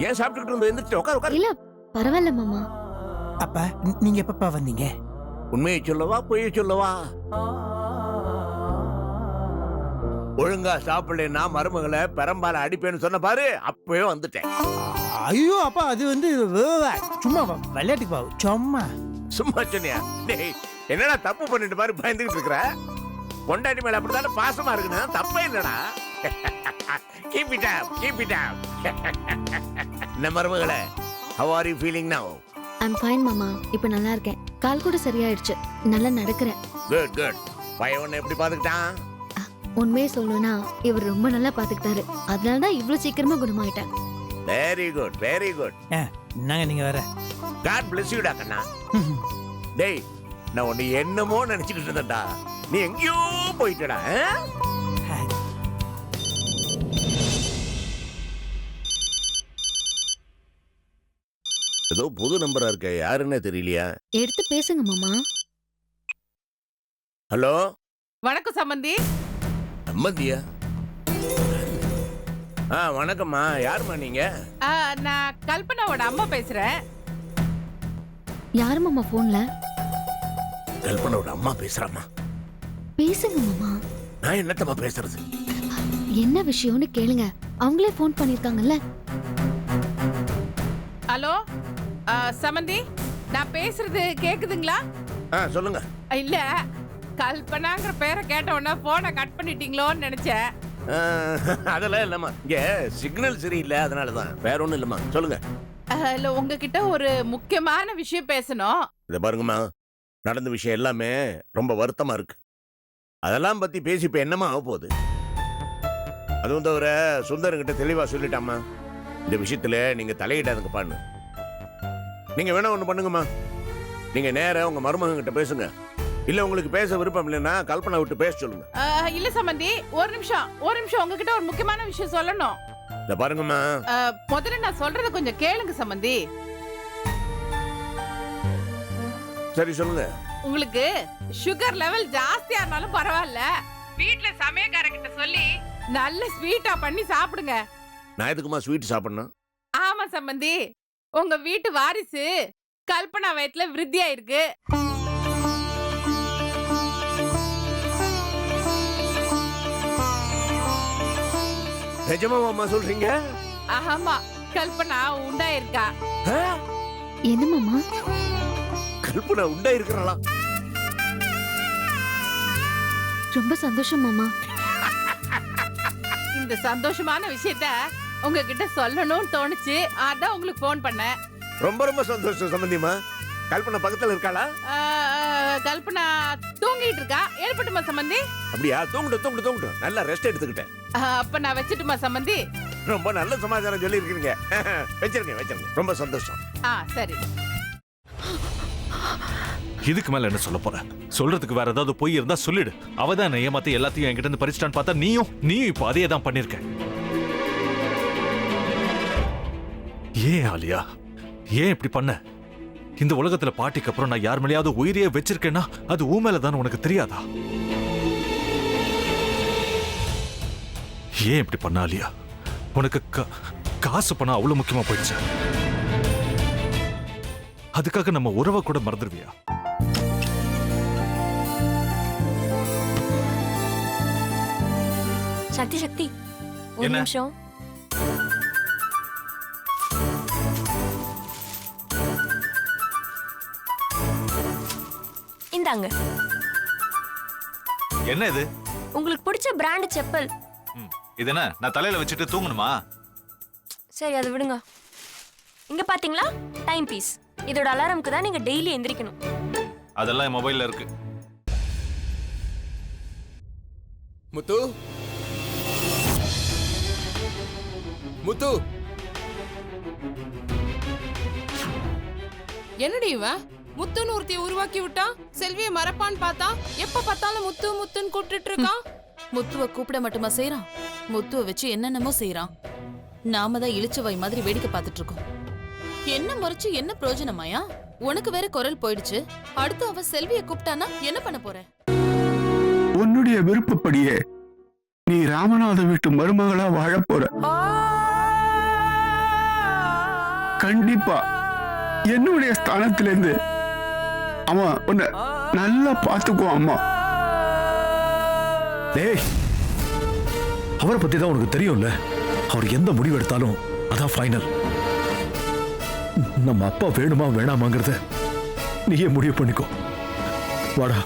ஏன் சாப்பிட்டுட்டு இருந்த? எந்திரிச்சு உட்கார் உட்கார். இல்ல பரவாயில்ல மாமா. அப்பா நீங்க எப்பப்பா வந்தீங்க? உண்மையை சொல்லவா பொய்யை சொல்லவா? ஒழுங்கா சாப்பிடலன்னா மருமகளை பெரம்பால அடிப்பேன்னு சொன்ன பாரு, அப்பவே வந்துட்டேன். ஐயோ அப்பா அது வந்து சும்மா விளையாட்டுக்கு பாவு சும்மா. சும்மா சொன்னியா? டேய் என்னடா தப்பு பண்ணிட்டு பாரு பயந்துகிட்டு இருக்கிற? பொண்டாட்டி மேல அப்படித்தானே பாசமா இருக்குன்னா தப்பே இல்லடா. Keep it up, keep it up. என்ன மருமகளே, how are you feeling now? I'm fine மாமா. இப்ப நல்லா இருக்கேன். கால் கூட சரியாயிடுச்சு. நல்லா நடக்கிறேன். Good, good. பையன் உன்னை எப்படி பாத்துக்கிட்டான்? உண்மையை சொல்லணும்னா இவர் ரொம்ப நல்லா பாத்துக்கிட்டாரு. அதனால தான் இவ்வளவு சீக்கிரமா குணமாயிட்டேன். Very good, very good. என்னங்க நீங்க வேற. God bless you டா கண்ணா. டேய் நான் உன்னை என்னமோ நினைச்சுக்கிட்டு இருந்தேன்டா, நீ எங்கேயோ போயிட்டடா. ஏதோ புது நம்பரா இருக்க, யாருன்னே தெரியலையா? எடுத்து பேசுங்க மாமா. ஹலோ வணக்கம் சம்பந்தி. சம்பந்தியா? வணக்கம்மா. யாருமா நீங்க? நான் கல்பனாவோட அம்மா பேசுறேன். யாரு மாமா போன்ல? கல்பனாவோட அம்மா பேசுறாமா? பேசுங்க மாமா. நான் என்னத்தம்மா பேசுறது? என்ன விஷயம்னு கேளுங்க. அவங்களே போன் பண்ணிருக்காங்கல்ல. ஹலோ சம்பந்தி, நான் பேசுறது கேக்குதுங்களா? சொல்லுங்க. இல்ல, கல்பனாங்கிற பேரை கேட்ட உடனே போனை கட் பண்ணிட்டீங்களோன்னு நினைச்சேன். அதெல்லாம் இல்லம்மா, இங்க சிக்னல் சரியில்லை, அதனாலதான். வேற ஒண்ணும் இல்லம்மா, சொல்லுங்க. இல்ல, உங்ககிட்ட ஒரு முக்கியமான விஷயம் பேசணும். இத பாருங்கம்மா, நடந்த விஷயம் எல்லாமே ரொம்ப வருத்தமா இருக்கு. அதெல்லாம் பத்தி பேசி இப்ப என்னமா ஆக போகுது? அதுவும் தவிர சுந்தரங்கிட்ட தெளிவா சொல்லிட்டாமா, இந்த விஷயத்துல நீங்க தலையிடாதுங்கப்பான்னு. நீங்க வேணா ஒண்ணு பண்ணுங்கம்மா, நீங்க நேரா உங்க மருமகன் கிட்ட பேசுங்க. இல்ல உங்களுக்கு பேச விருப்பம் இல்லைன்னா கல்பனா விட்டு பேச சொல்லுங்க. இல்ல சம்பந்தி, ஒரு நிமிஷம் உங்ககிட்ட ஒரு முக்கியமான விஷயம் சொல்லணும். இத பாருங்கம்மா, முதல்ல நான் சொல்றத கொஞ்சம் கேளுங்க சம்பந்தி. சரி சொல்லுங்க. உங்களுக்கு சுகர் லெவல் ஜாஸ்தியா இருந்தாலும் பரவாயில்ல, வீட்ல சமையல்காரங்கிட்ட சொல்லி நல்ல ஸ்வீட்டா பண்ணி சாப்பிடுங்க. நான் எதுக்குமா ஸ்வீட் சாப்பிடணும்? ஆமா சம்பந்தி, உங்க வீட்டு வாரிசு கல்பனா வயத்துல விருத்தியா இருக்கு. நிஜமாமா சொல்றீங்க? ஆமா, கல்பனா உண்டாயிருக்கா. என்ன மாமா? கல்பனா உண்டாயிருக்கறா? ரொம்ப சந்தோஷம் மாமா. இந்த சந்தோஷமான விஷயத்த உங்ககிட்ட சொல்லணும்னு தோணுச்சு, அதான் உங்களுக்கு போன் பண்ணேன். ரொம்ப ரொம்ப சந்தோஷம் சம்பந்திமா. கல்பனா பக்கத்துல இருக்காளா? கல்பனா தூங்கிட்டு இருக்கா. ஏற்பட்டுமா சம்பந்தி? அப்படியா? தூங்கட்டும், நல்லா ரெஸ்ட் எடுத்துக்கிட்டேன். அப்ப நான் வச்சிட்டுமா சம்பந்தி? ரொம்ப நல்ல சமாச்சாரம் சொல்லி இருக்கீங்க. வச்சிருங்க. ரொம்ப சந்தோஷம். சரி. இதுக்கு மேல என்ன சொல்ல போற? சொல்றதுக்கு வேற ஏதாவது போய் இருந்தா சொல்லிடு. அவதான் என்ன ஏமாத்தி எல்லாத்தையும் என்கிட்ட இருந்து பறிச்சிட்டான்னு பார்த்தா நீயும் இப்ப அதே தான் பண்ணிருக்க. ஏன் ஆலியா, ஏன் இப்படி பண்ண? இந்த உலகத்துல பாட்டிக்கு அப்புறம் நான் யார் மேலேயாவது உயிரியே வச்சிருக்கேன்னா அது ஊ மேலதான் உனக்கு தெரியாதா? ஏன் இப்படி பண்ண ஆலியா? உனக்கு காசு பணம் அவ்வளவு முக்கியமா போயிடுச்சு. அதுக்காக நம்ம உறவை கூட மறந்துடுவியா? சக்தி ஒரு நிமிஷம். இந்தாங்க. என்ன இது? உங்களுக்கு பிடிச்ச பிராண்ட் செப்பல். இது என்ன நான் தலையில வச்சுட்டு தூங்கணுமா? சரி, அதை விடுங்க. இங்க பாத்தீங்களா, டைம் பீஸ். இதோட அலாரம்க்கு தான் நீங்க டெய்லி எந்திரிக்கணும். அதெல்லாம் என் மொபைல்ல இருக்கு. முத்து, என்னடி இவன் முத்துன்னு ஒருத்தைய உருவாக்கி விட்டான். செல்வியை மறப்பான்னு பார்த்தா எப்ப பார்த்தாலும் முத்துன்னு கூப்பிட்டு இருக்கான். முத்துவ கூப்பிட மட்டுமா செய்யறான், முத்துவ வச்சு என்னென்னமோ செய்யறான். நாம தான் இழிச்சவை மாதிரி வேடிக்கை பார்த்துட்டு இருக்கோம். என்ன முறைச்சு என்ன பிரயோஜனமாயா? உனக்கு வேற குரல் போயிடுச்சு. அடுத்து அவ செல்வியை கூப்பிட்டானா என்ன பண்ண போற? உன்னுடைய விருப்பப்படியே நீ ராமநாத வீட்டு மருமகளா வாழ போற. கண்டிப்பா என்னுடைய ஸ்தானத்திலிருந்து அவன் உன்னை நல்லா பார்த்துக்குவான் அம்மா. டேய், அவரை பத்தி தான் உனக்கு தெரியும்ல. அவர் எந்த முடிவு எடுத்தாலும் அதான் ஃபைனல். நம்ம அப்பா வேணுமா வேணாமாங்கிறத நீயே முடிவு பண்ணிக்கோ. வாடா.